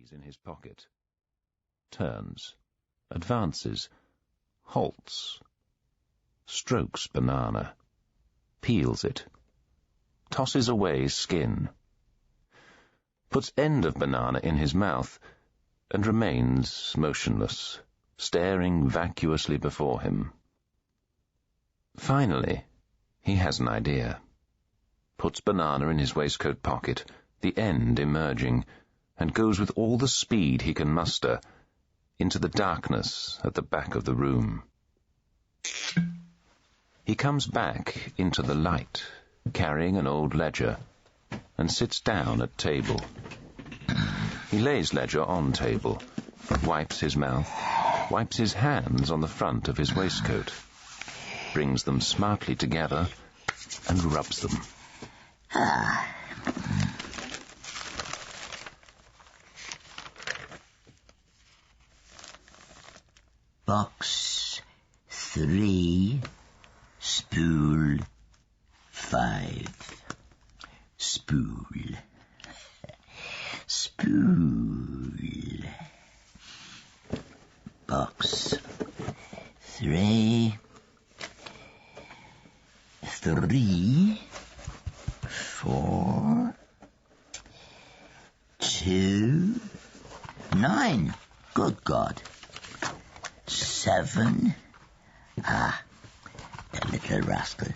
keys in his pocket. Turns, advances, halts, strokes banana, peels it, tosses away skin, puts end of banana in his mouth, and remains motionless, staring vacuously before him. Finally, he has an idea. Puts banana in his waistcoat pocket, the end emerging, and goes with all the speed he can muster into the darkness at the back of the room. He comes back into the light, carrying an old ledger, and sits down at table. He lays ledger on table, wipes his mouth, wipes his hands on the front of his waistcoat, brings them smartly together, and rubs them. Box 3, spool 5. Spool. Spool. Box 3, 4, 2, 9. Good God. 7. The little rascal.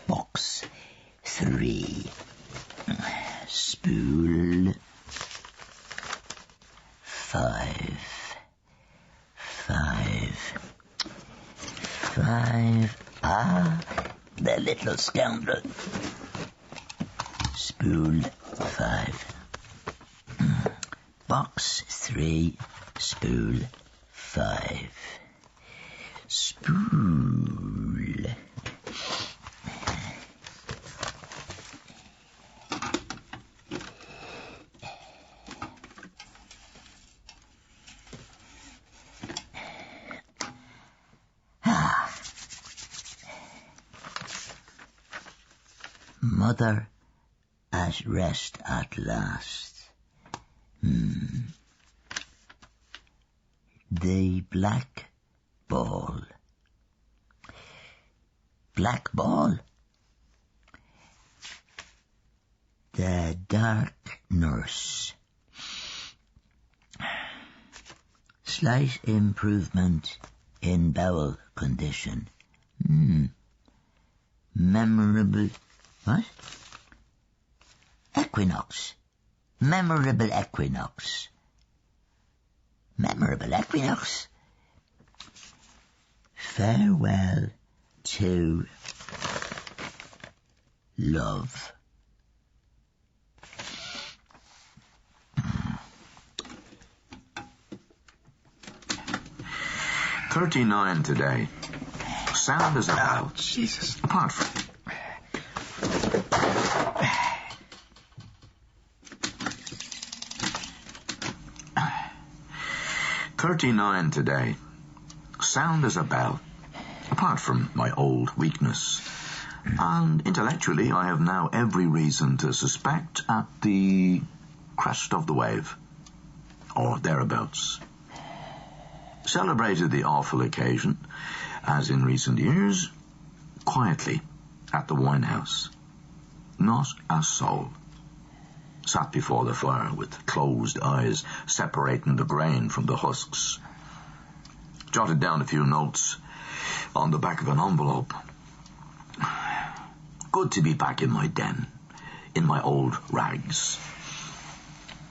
Box 3. Spool 5. 5. The little scoundrel. Spool 5. Box 3. Spool 5. Spool. Mother at rest at last. The black ball. Black ball. The dark nurse. Slight improvement in bowel condition. Memorable... What? Equinox. Memorable equinox. Memorable equinox? Farewell to love. $39 today. Sound as a bell. Jesus. Apart from... $39 today. Sound as a bell. Apart from my old weakness. And intellectually, I have now every reason to suspect at the crest of the wave. Or thereabouts. Celebrated the awful occasion, as in recent years, quietly at the wine house. Not a soul. Sat before the fire with closed eyes, separating the grain from the husks. Jotted down a few notes on the back of an envelope. Good to be back in my den, in my old rags.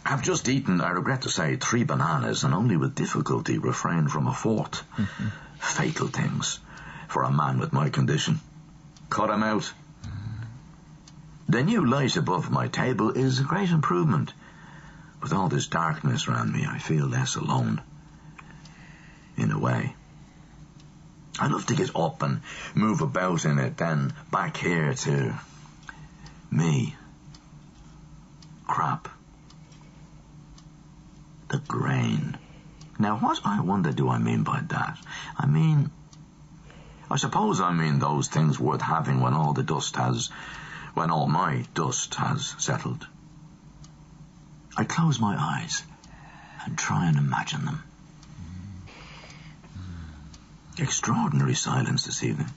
I've just eaten, I regret to say, 3 bananas and only with difficulty refrained from a 4th. Fatal things for a man with my condition. Cut him out. The new light above my table is a great improvement. With all this darkness around me, I feel less alone. In a way. I love to get up and move about in it, then back here to me. Krapp. The grain. Now, what, I wonder, do I mean by that? I suppose I mean those things worth having when all my dust has settled. I close my eyes and try and imagine them. Extraordinary silence this evening.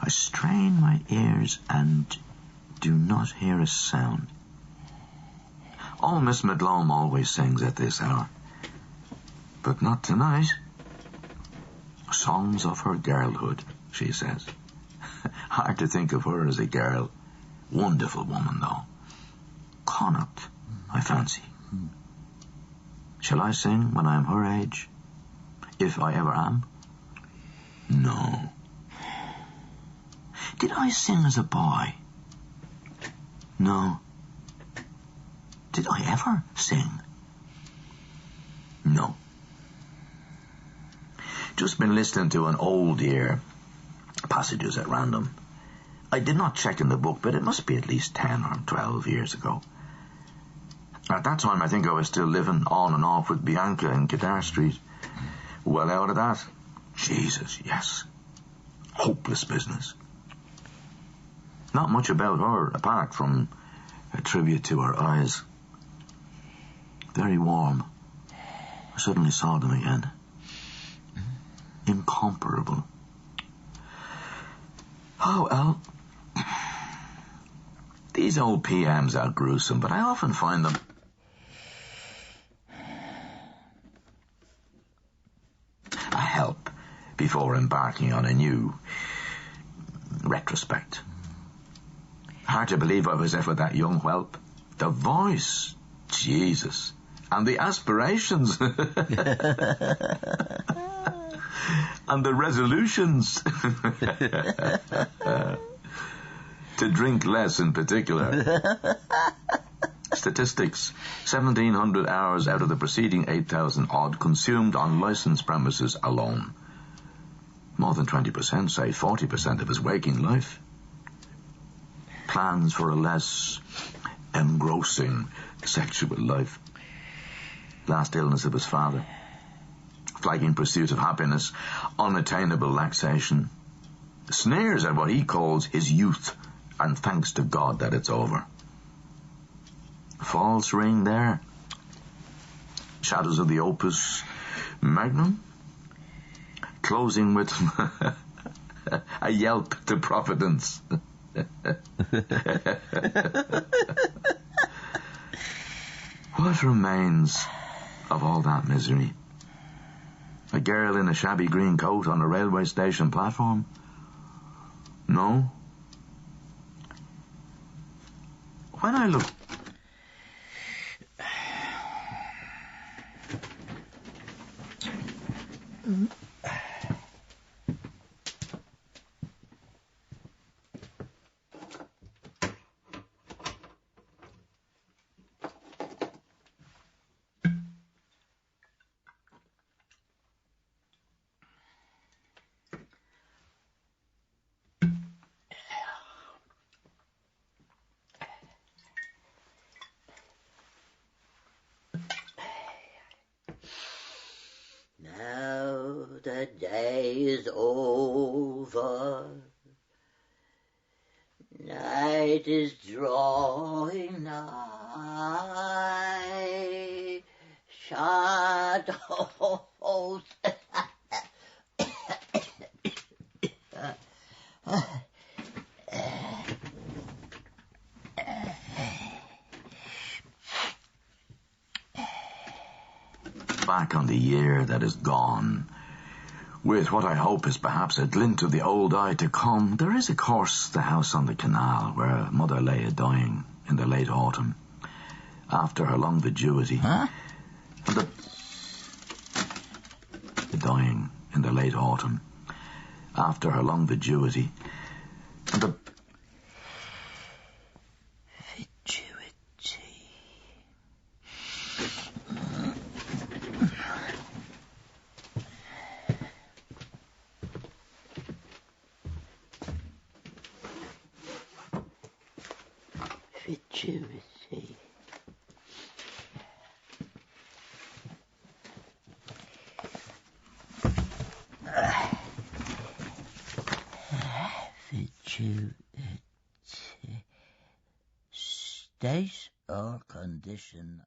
I strain my ears and do not hear a sound. Oh, Miss Malone always sings at this hour, but not tonight. Songs of her girlhood, she says. Hard to think of her as a girl. Wonderful woman, though. Connacht, I fancy. Shall I sing when I am her age? If I ever am? No. Did I sing as a boy? No. Did I ever sing? No. Just been listening to an old year, passages at random. I did not check in the book, but it must be at least 10 or 12 years ago. At that time, I think I was still living on and off with Bianca in Guitar Street. Well out of that. Jesus, yes. Hopeless business. Not much about her, apart from a tribute to her eyes. Very warm. I suddenly saw them again. Incomparable. Oh, well. These old PMs are gruesome, but I often find them... a help before embarking on a new retrospect. Hard to believe I was ever that young whelp. The voice, Jesus, and the aspirations, and the resolutions, to drink less in particular. Statistics: 1,700 hours out of the preceding 8,000 odd consumed on licensed premises alone. More than 20%, say 40% of his waking life. Plans for a less engrossing sexual life. Last illness of his father. Flagging pursuit of happiness. Unattainable laxation. Sneers at what he calls his youth, and thanks to God that it's over. False ring there. Shadows of the Opus Magnum. Closing with a yelp to Providence. What remains of all that misery? A girl in a shabby green coat on a railway station platform? No. When I look... Now the day is over, night is drawing nigh, shadows back on the year that is gone, with what I hope is perhaps a glint of the old eye to come. There is, of course, the house on the canal where mother lay a-dying in the late autumn, after her long vacuity. Huh? And the dying in the late autumn, after her long vacuity, and the fatuity. Fatuity. State or condition